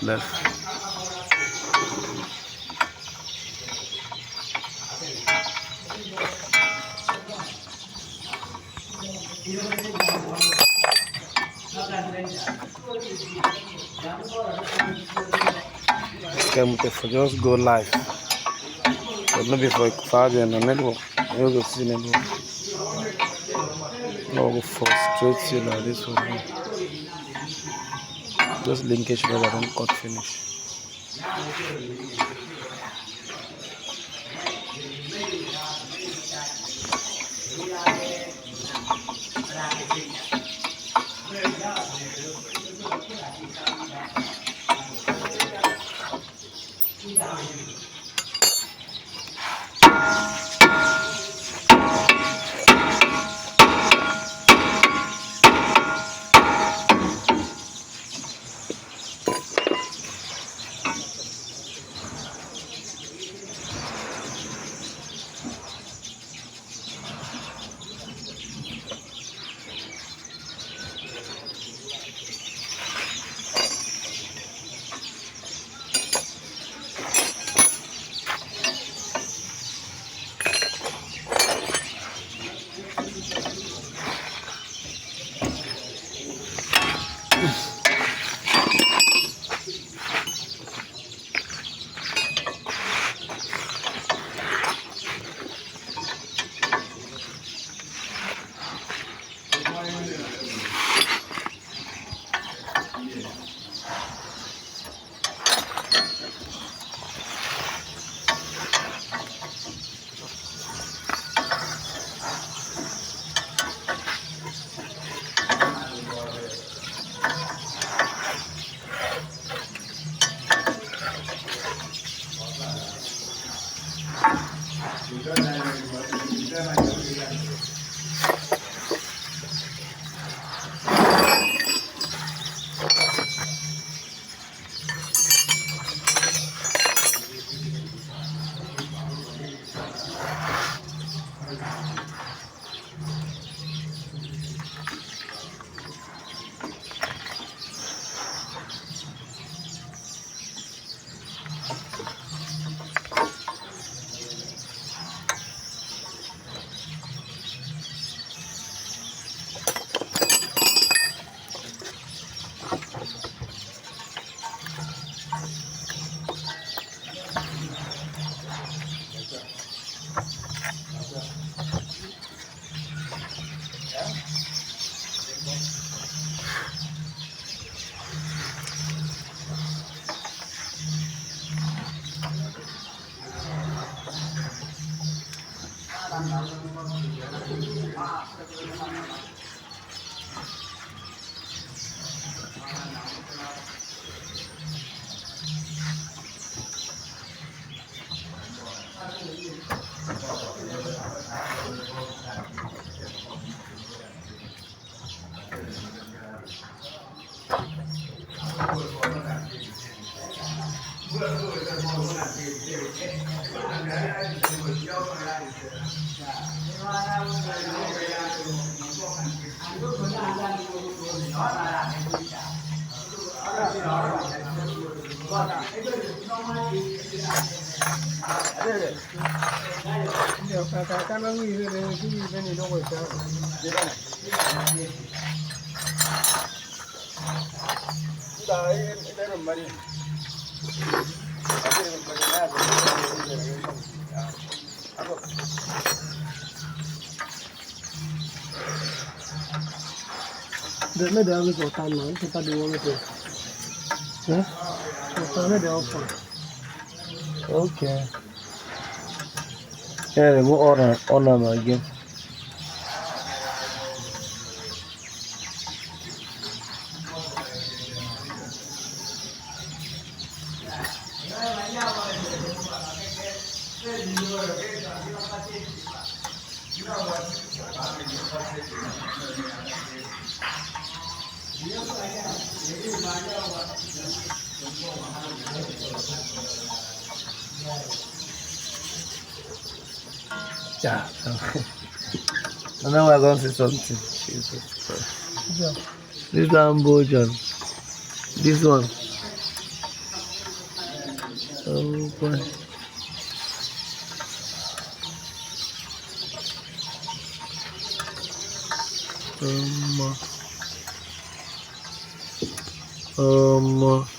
left. This guy for just go live. But not before father and network. You go see network. No go frustrate you like this one. Just linkage where I don't cut finish. Deme de algo cortando, ¿qué está de algo? Hmm? Cortame de algo. Okay. Yeah, they will honor again. Yeah. I know we're going to say something. Jesus Christ. Yeah. This Lambo John. This one. boy. Um,